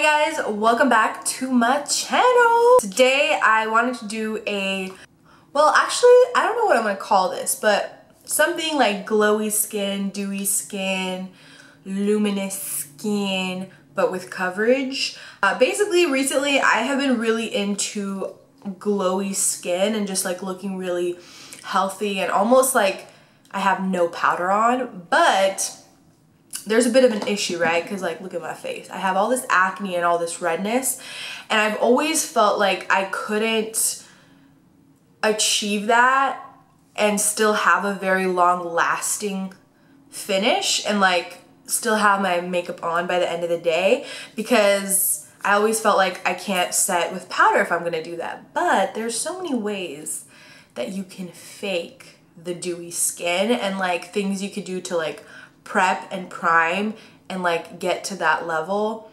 Hi guys, welcome back to my channel. Today I wanted to do well actually I don't know what I'm gonna call this, but something like glowy skin, dewy skin, luminous skin, but with coverage. Basically recently I have been really into glowy skin and just like looking really healthy and almost like I have no powder on, but there's a bit of an issue, right? Because like, look at my face. I have all this acne and all this redness, and I've always felt like I couldn't achieve that and still have a very long lasting finish and like still have my makeup on by the end of the day, because I always felt like I can't set with powder if I'm gonna do that. But there's so many ways that you can fake the dewy skin and like things you could do to like prep and prime and like get to that level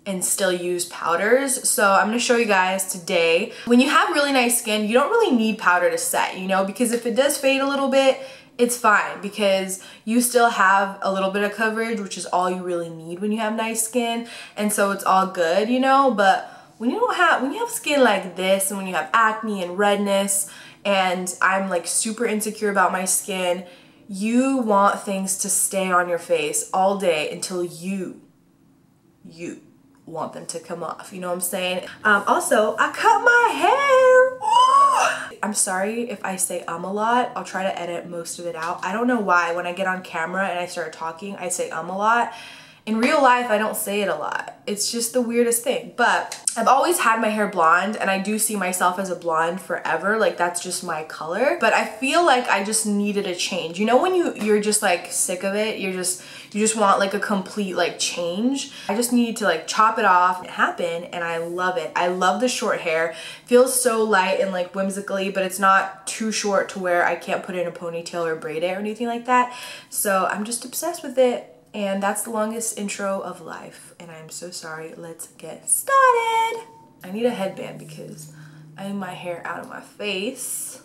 and still use powders. So I'm gonna show you guys today. When you have really nice skin, you don't really need powder to set, you know, because if it does fade a little bit, it's fine because you still have a little bit of coverage, which is all you really need when you have nice skin, and so it's all good, you know. But when you have skin like this and when you have acne and redness, and I'm like super insecure about my skin, you want things to stay on your face all day until you want them to come off. You know what I'm saying? Also, I cut my hair. I'm sorry if I say a lot. I'll try to edit most of it out. I don't know why when I get on camera and I start talking, I say a lot. In real life, I don't say it a lot. It's just the weirdest thing. But I've always had my hair blonde, and I do see myself as a blonde forever. Like, that's just my color. But I feel like I just needed a change. You know when you're just like sick of it? You just want like a complete like change. I just needed to like chop it off. It happened, and I love it. I love the short hair. Feels so light and like whimsically, but it's not too short to where I can't put it in a ponytail or braid it or anything like that. So I'm just obsessed with it. And that's the longest intro of life, and I'm so sorry. Let's get started. I need a headband because I need my hair out of my face.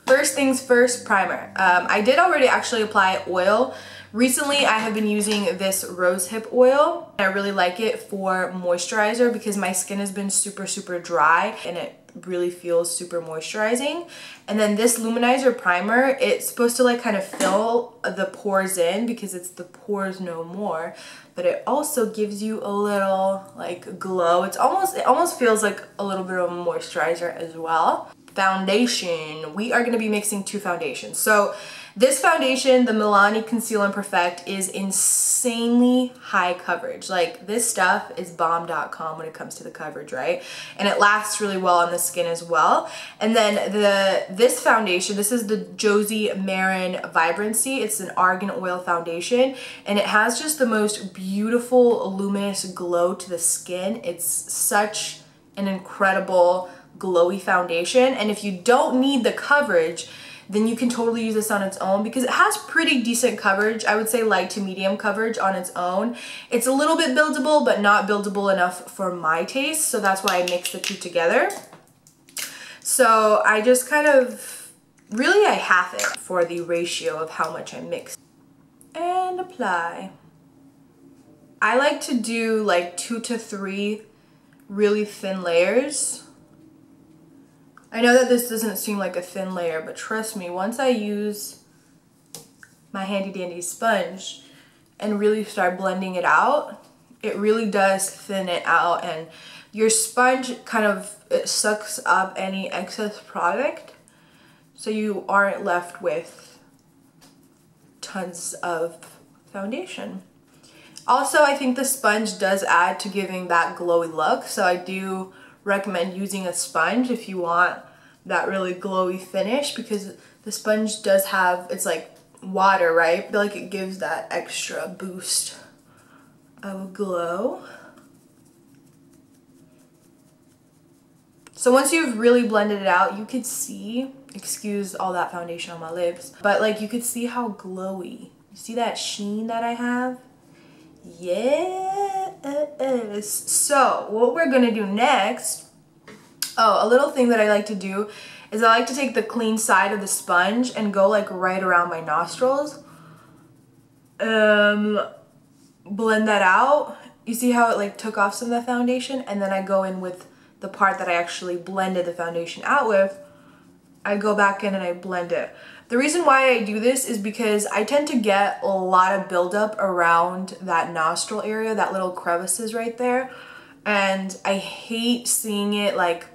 First things first, primer. I did already actually apply oil. Recently, I have been using this rosehip oil. I really like it for moisturizer because my skin has been super dry and it really feels super moisturizing. And then this luminizer primer, it's supposed to like kind of fill the pores in because it's the pores no more, but it also gives you a little like glow. It almost feels like a little bit of a moisturizer as well. Foundation. We are going to be mixing two foundations. So this foundation, the BELLINI Conceal and Perfect, is insanely high coverage. Like, this stuff is bomb.com when it comes to the coverage, right? And it lasts really well on the skin as well. And then this foundation, this is the Josie Marin Vibrancy. It's an argan oil foundation, and it has just the most beautiful luminous glow to the skin. It's such an incredible glowy foundation, and if you don't need the coverage, then you can totally use this on its own because it has pretty decent coverage. I would say light to medium coverage on its own. It's a little bit buildable, but not buildable enough for my taste, so that's why I mix the two together. So I just kind of, really I half it for the ratio of how much I mix. And apply. I like to do like 2 to 3 really thin layers. I know that this doesn't seem like a thin layer, but trust me, once I use my handy dandy sponge and really start blending it out, it really does thin it out, and your sponge kind of, it sucks up any excess product, so you aren't left with tons of foundation. Also, I think the sponge does add to giving that glowy look, so I do recommend using a sponge if you want that really glowy finish, because the sponge does have, it's like water, right? I feel like it gives that extra boost of glow. So once you've really blended it out, you could see, excuse all that foundation on my lips, but like you could see how glowy. You see that sheen that I have? Yes. So what we're gonna do next, oh, a little thing that I like to do is I like to take the clean side of the sponge and go like right around my nostrils. Blend that out You see how it like took off some of the foundation, and then I go in with the part that I actually blended the foundation out with. I go back in and I blend it. The reason why I do this is because I tend to get a lot of buildup around that nostril area, that little crevices right there. And I hate seeing it like,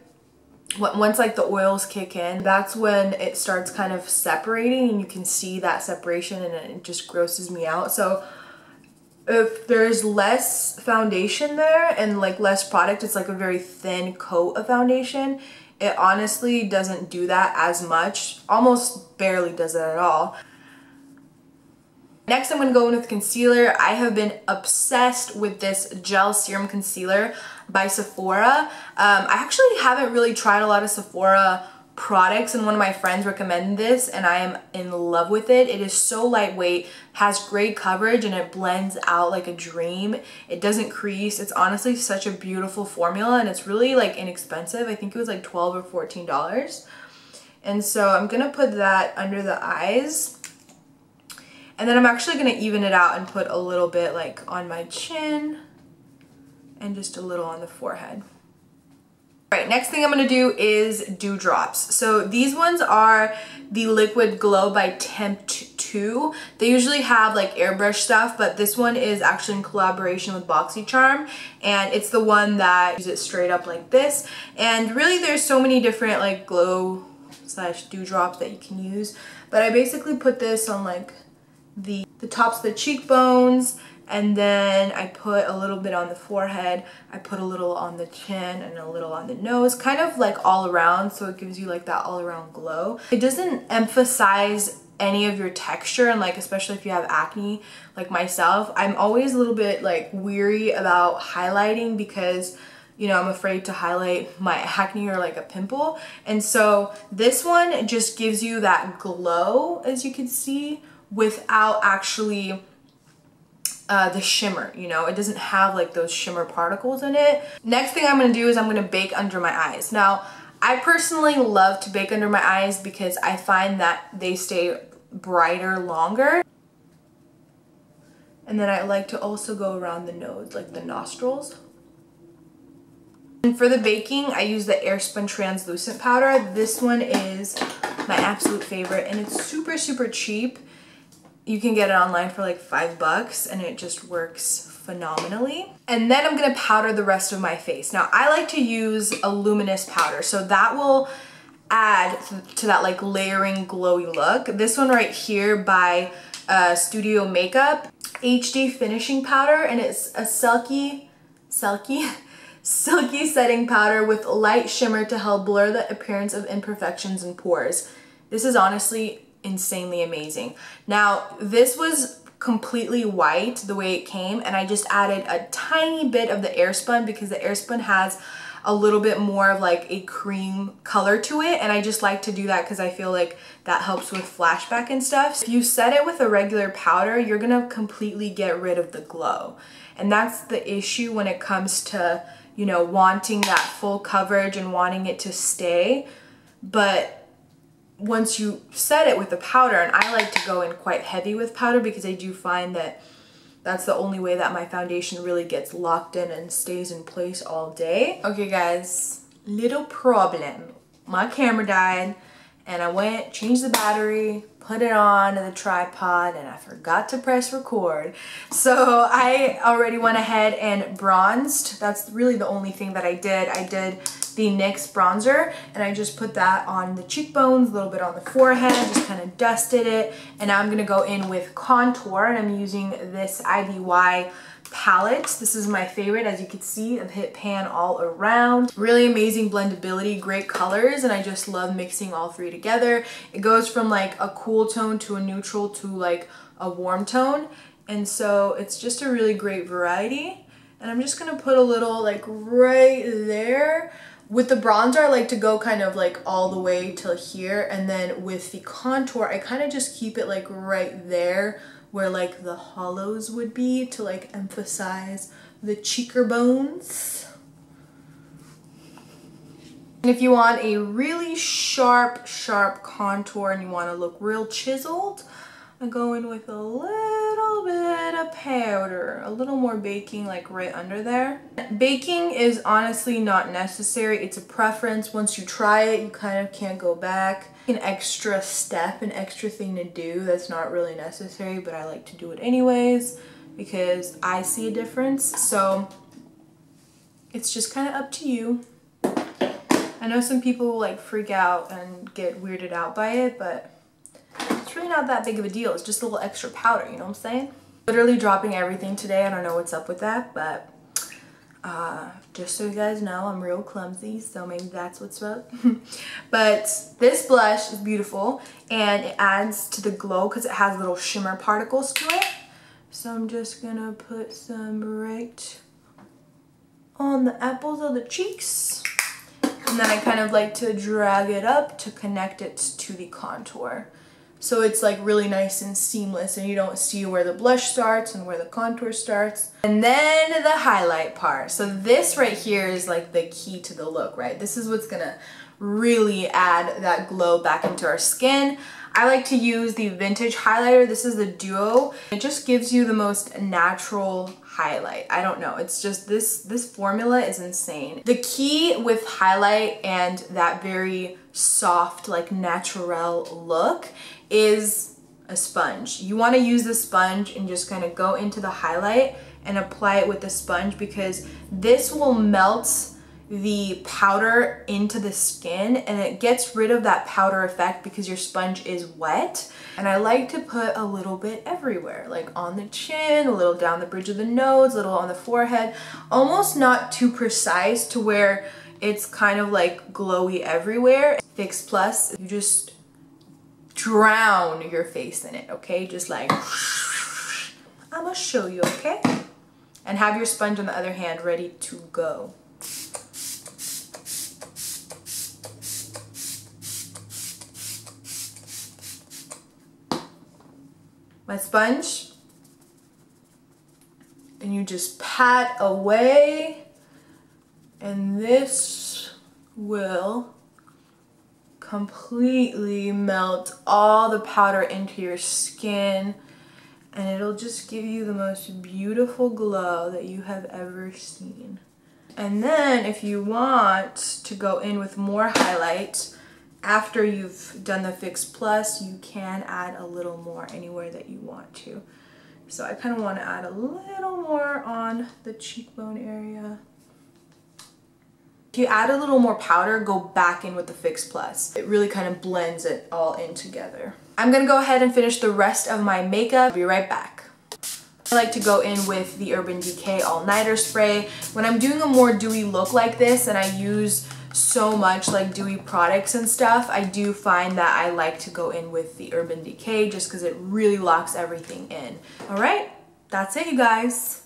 once like the oils kick in, that's when it starts kind of separating, and you can see that separation, and it just grosses me out. So if there's less foundation there and like less product, it's like a very thin coat of foundation. It honestly doesn't do that as much, almost barely does it at all. Next, I'm going to go in with concealer. I have been obsessed with this gel serum concealer by Sephora. I actually haven't really tried a lot of Sephora products, and one of my friends recommended this, and I am in love with it. It is so lightweight, has great coverage, and it blends out like a dream. It doesn't crease. It's honestly such a beautiful formula, and it's really like inexpensive. I think it was like $12 or $14. And so I'm gonna put that under the eyes, and then I'm actually gonna even it out and put a little bit like on my chin and just a little on the forehead. Right, next thing I'm gonna do is dewdrops. So these ones are the Liquid Glow by Temptu. They usually have like airbrush stuff, but this one is actually in collaboration with BoxyCharm, and it's the one that uses it straight up like this. And really there's so many different like glow slash dewdrops that you can use, but I basically put this on like the tops of the cheekbones, and then I put a little bit on the forehead, I put a little on the chin, and a little on the nose, kind of like all around, so it gives you like that all around glow. It doesn't emphasize any of your texture, and like especially if you have acne like myself, I'm always a little bit like weary about highlighting because, you know, I'm afraid to highlight my acne or like a pimple. And so this one just gives you that glow, as you can see, without actually the shimmer, you know, it doesn't have like those shimmer particles in it. Next thing I'm gonna do is I'm gonna bake under my eyes. Now, I personally love to bake under my eyes because I find that they stay brighter longer. And then I like to also go around the nose, like the nostrils. And for the baking, I use the Airspun translucent powder. This one is my absolute favorite, and it's super, super cheap. You can get it online for like $5 and it just works phenomenally. And then I'm gonna powder the rest of my face. Now I like to use a luminous powder, so that will add to that like layering glowy look. This one right here by Studio Makeup, HD finishing powder, and it's a silky setting powder with light shimmer to help blur the appearance of imperfections and pores. This is honestly insanely amazing. Now, this was completely white the way it came, and I just added a tiny bit of the Airspun because the Airspun has a little bit more of like a cream color to it, and I just like to do that because I feel like that helps with flashback and stuff. If you set it with a regular powder, you're gonna completely get rid of the glow, and that's the issue when it comes to, you know, wanting that full coverage and wanting it to stay. But once you set it with the powder, and I like to go in quite heavy with powder because I do find that that's the only way that my foundation really gets locked in and stays in place all day. Okay guys, little problem. My camera died, and I went, changed the battery, put it on the tripod, and I forgot to press record. So I already went ahead and bronzed. That's really the only thing that I did. I did the NYX bronzer, and I just put that on the cheekbones, a little bit on the forehead, just kind of dusted it. And now I'm gonna go in with contour, and I'm using this IDY palette. This is my favorite. As you can see, I've hit pan all around. Really amazing blendability, great colors, and I just love mixing all three together. It goes from like a cool tone to a neutral to like a warm tone, and so it's just a really great variety. And I'm just gonna put a little like right there. With the bronzer, I like to go kind of like all the way till here, and then with the contour, I kind of just keep it like right there where like the hollows would be to like emphasize the cheeker bones. And if you want a really sharp contour and you want to look real chiseled, I go in with a little bit of powder, a little more baking like right under there. Baking is honestly not necessary. It's a preference. Once you try it, you kind of can't go back. An extra step, an extra thing to do that's not really necessary, but I like to do it anyways because I see a difference. So it's just kind of up to you. I know some people will like freak out and get weirded out by it, but it's really not that big of a deal. It's just a little extra powder, you know what I'm saying? Literally dropping everything today. I don't know what's up with that, but just so you guys know, I'm real clumsy, so maybe that's what's up. But this blush is beautiful and it adds to the glow because it has little shimmer particles to it. So I'm just gonna put some right on the apples of the cheeks. And then I kind of like to drag it up to connect it to the contour. So it's like really nice and seamless and you don't see where the blush starts and where the contour starts. And then the highlight part. So this right here is like the key to the look, right? This is what's gonna really add that glow back into our skin. I like to use the Vintage highlighter. This is the Duo. It just gives you the most natural highlight. I don't know, it's just this formula is insane. The key with highlight and that very soft like natural look is a sponge. You want to use the sponge and just kind of go into the highlight and apply it with the sponge because this will melt the powder into the skin and it gets rid of that powder effect because your sponge is wet. And I like to put a little bit everywhere, like on the chin, a little down the bridge of the nose, a little on the forehead, almost not too precise to where it's kind of like glowy everywhere. Fix Plus, you just drown your face in it, okay? Just like, I'm gonna show you, okay? And have your sponge on the other hand ready to go. My sponge, and you just pat away, and this will completely melt all the powder into your skin, and it'll just give you the most beautiful glow that you have ever seen. And then if you want to go in with more highlight, after you've done the Fix Plus, you can add a little more anywhere that you want to. So I kind of want to add a little more on the cheekbone area. If you add a little more powder, go back in with the Fix Plus. It really kind of blends it all in together. I'm going to go ahead and finish the rest of my makeup. I'll be right back. I like to go in with the Urban Decay All Nighter Spray. When I'm doing a more dewy look like this and I use so much like dewy products and stuff, I do find that I like to go in with the Urban Decay just because it really locks everything in. All right, that's it, you guys.